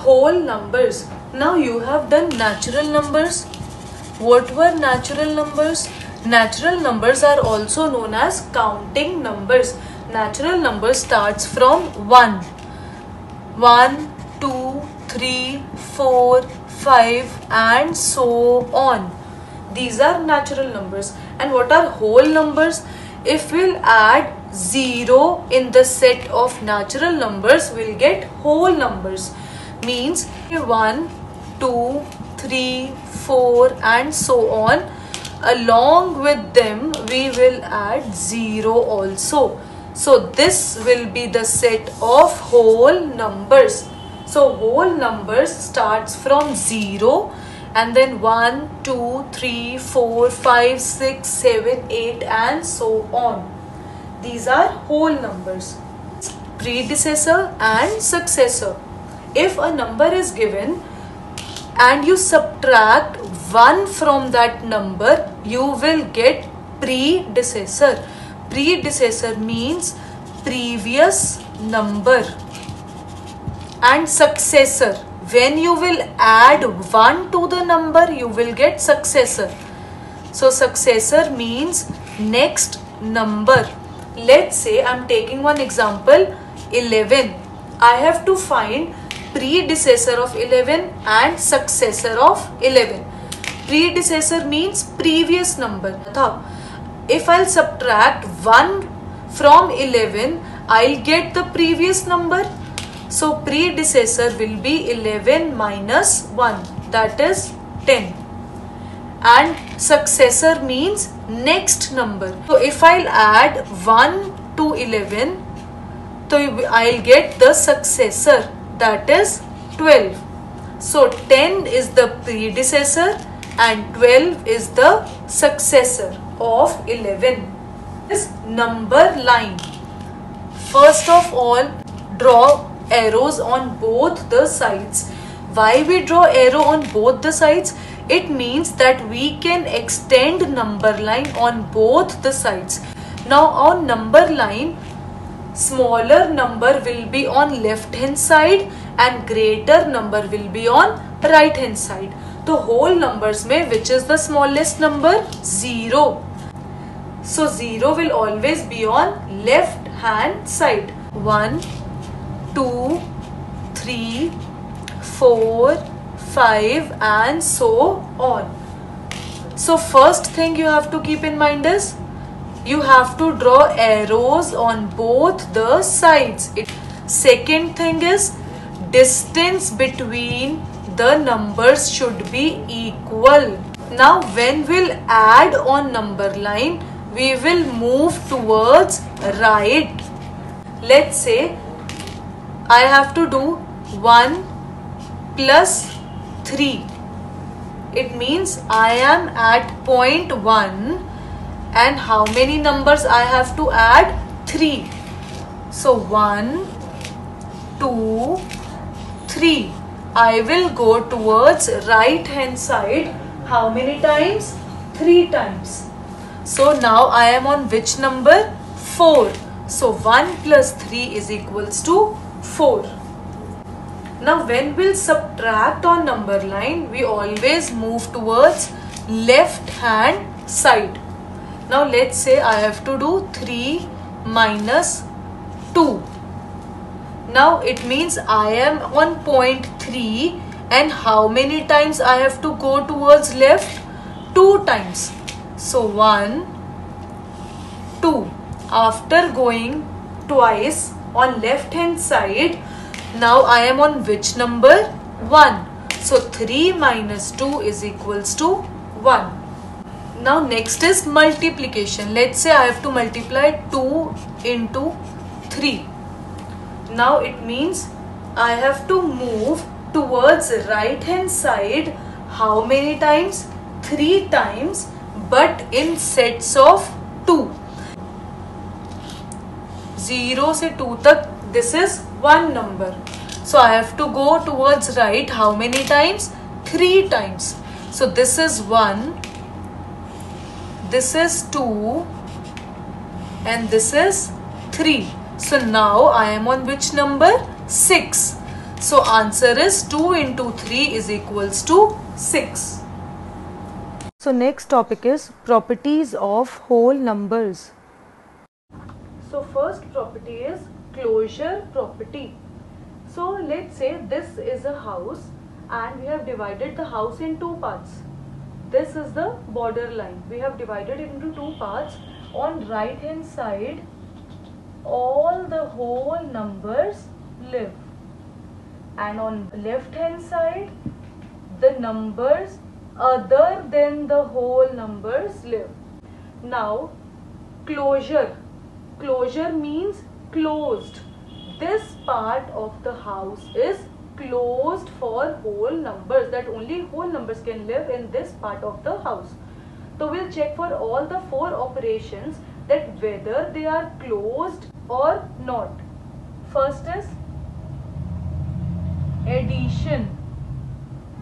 whole numbers. Now you have done natural numbers. What were natural numbers? Natural numbers are also known as counting numbers. Natural number starts from 1. 1, 2, 3, 4, 5 and so on. These are natural numbers. And what are whole numbers? If we'll add 0 in the set of natural numbers, we'll get whole numbers. Means 1, 2, 3, 4 and so on. Along with them, we will add 0 also. So this will be the set of whole numbers. So whole numbers starts from 0 and then 1, 2, 3, 4, 5, 6, 7, 8 and so on. These are whole numbers. Predecessor and successor. If a number is given and you subtract 1 from that number, you will get predecessor. Predecessor means previous number. And successor, when you will add 1 to the number, you will get successor. So successor means next number. Let's say I'm taking one example, 11. I have to find predecessor of 11 and successor of 11. Predecessor means previous number. If I'll subtract 1 from 11, I'll get the previous number. So predecessor will be 11 minus 1, that is 10. And successor means next number. So if I'll add 1 to 11, so I'll get the successor, that is 12. So 10 is the predecessor and 12 is the successor of 11. This number line. First of all, draw arrows on both the sides. Why we draw arrow on both the sides? It means that we can extend number line on both the sides. Now on number line, smaller number will be on left hand side and greater number will be on right hand side. The whole numbers mein which is the smallest number? 0. So 0 will always be on left hand side. 1, 2, 3, 4, 5 and so on. So first thing you have to keep in mind is you have to draw arrows on both the sides. Second thing is distance between the numbers should be equal. Now when we'll add on number line, we will move towards right. Let's say I have to do 1 plus 3. It means I am at point 1 and how many numbers I have to add? 3. So 1, 2, 3. I will go towards right hand side. How many times? 3 times. So now I am on which number? 4. So 1 plus 3 is equals to 4. Now when we'll subtract on number line, we always move towards left hand side. Now let's say I have to do 3 minus 2. Now it means I am on point 3 and how many times I have to go towards left? 2 times. So 1, 2. After going twice on left hand side, now I am on which number? 1. So 3 minus 2 is equals to 1. Now next is multiplication. Let's say I have to multiply 2 into 3. Now it means I have to move towards right hand side. How many times? 3 times, but in sets of 2. 0 से 2 तक, this is one number. So I have to go towards right. How many times? 3 times. So this is 1, this is 2 and this is 3. So now I am on which number? 6. So answer is 2 into 3 is equals to 6. So next topic is properties of whole numbers. So first property is closure property. So let's say this is a house and we have divided the house in two parts. This is the border line. We have divided it into two parts. On right hand side, all the whole numbers live. And on left hand side, the numbers other than the whole numbers live. Now, closure. Closure means closed. This part of the house is closed for whole numbers, that only whole numbers can live in this part of the house. So we'll check for all the four operations that whether they are closed or not. First is addition,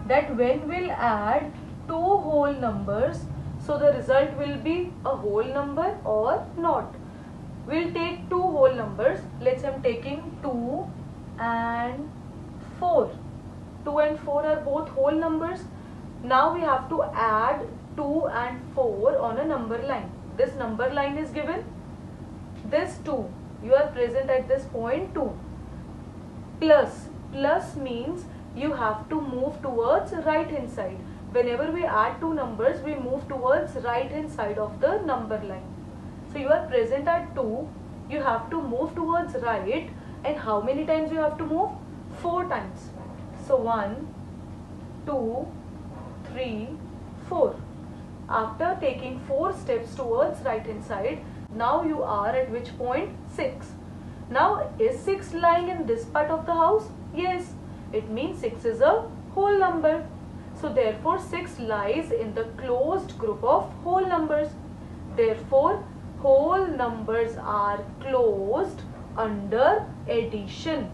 that when we'll add two whole numbers, so the result will be a whole number or not. We'll take two whole numbers. Let's say I'm taking 2 and 4. 2 and 4 are both whole numbers. Now we have to add 2 and 4 on a number line. This number line is given. This 2, you are present at this point 2. Plus. Plus means you have to move towards right hand side. Whenever we add two numbers, we move towards right hand side of the number line. So you are present at 2, you have to move towards right, and how many times you have to move? 4 times. So 1, 2, 3, 4. After taking 4 steps towards right hand side, now you are at which point? 6. Now is 6 lying in this part of the house? Yes. It means 6 is a whole number. So therefore 6 lies in the closed group of whole numbers. Therefore whole numbers are closed under addition.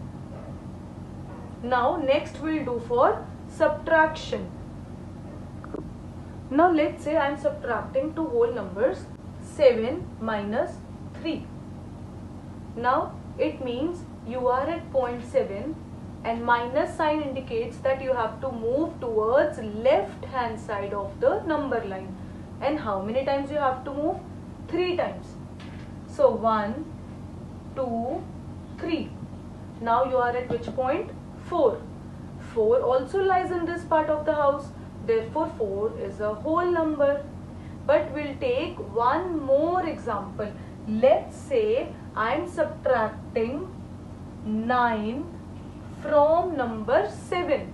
Now next we'll do for subtraction. Now let's say I am subtracting two whole numbers, 7 minus 3. Now it means you are at point 7 and minus sign indicates that you have to move towards left hand side of the number line. And how many times you have to move? 3 times. So 1, 2, 3. Now you are at which point? 4. 4 also lies in this part of the house. Therefore 4 is a whole number. But we'll take one more example. Let's say I am subtracting 9 from number 7.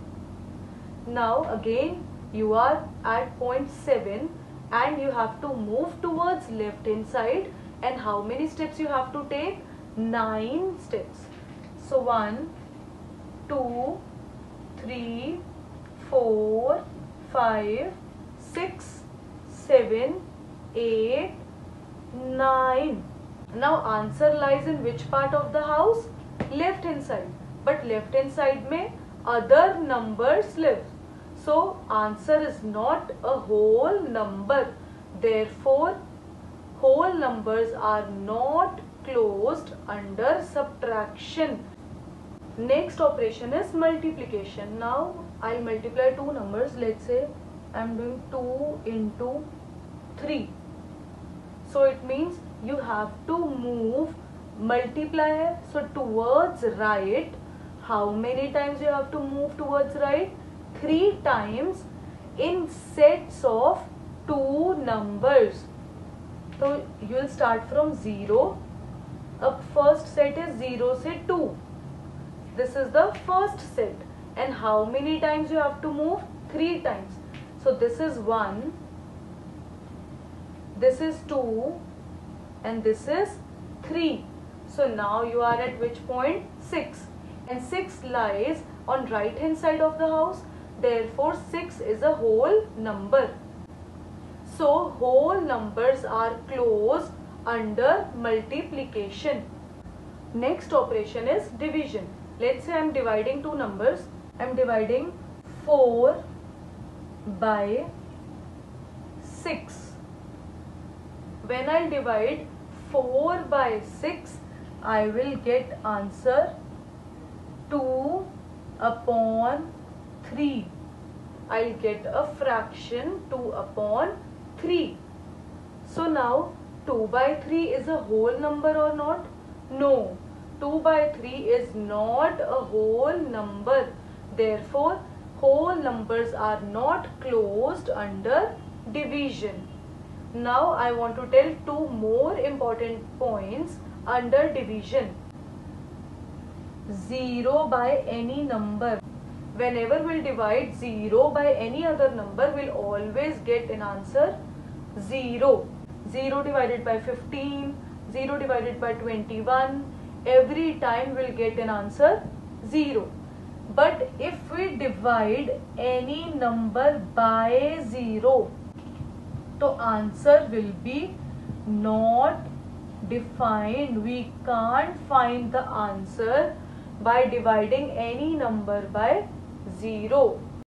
Now again you are at point 7 and you have to move towards left hand side, and how many steps you have to take? 9 steps. So 1, 2, 3, 4, 5, 6, 7, 8, 9. Now answer lies in which part of the house? Left hand side. But left hand side mein other numbers live. So answer is not a whole number. Therefore whole numbers are not closed under subtraction. Next operation is multiplication. Now I'll multiply two numbers. Let's say I'm doing 2 into 3. So it means you have to move multiplier. So towards right, how many times you have to move towards right? 3 times in sets of 2 numbers. So you will start from 0. First set is 0 se 2. This is the first set. And how many times you have to move? 3 times. So this is 1. This is 2. And this is 3. So now you are at which point? 6. And 6 lies on right hand side of the house. Therefore 6 is a whole number. So whole numbers are closed under multiplication. Next operation is division. Let's say I am dividing two numbers. I am dividing 4 by 6. When I divide 4 by 6, I will get answer 2 upon 3. I'll get a fraction 2 upon 3. So now 2 by 3 is a whole number or not? No, 2 by 3 is not a whole number. Therefore, whole numbers are not closed under division. Now I want to tell two more important points under division. 0 by any number. Whenever we'll divide 0 by any other number, we'll always get an answer 0. 0 divided by 15, 0 divided by 21, every time we'll get an answer 0. But if we divide any number by 0, the answer will be not defined. We can't find the answer by dividing any number by 0.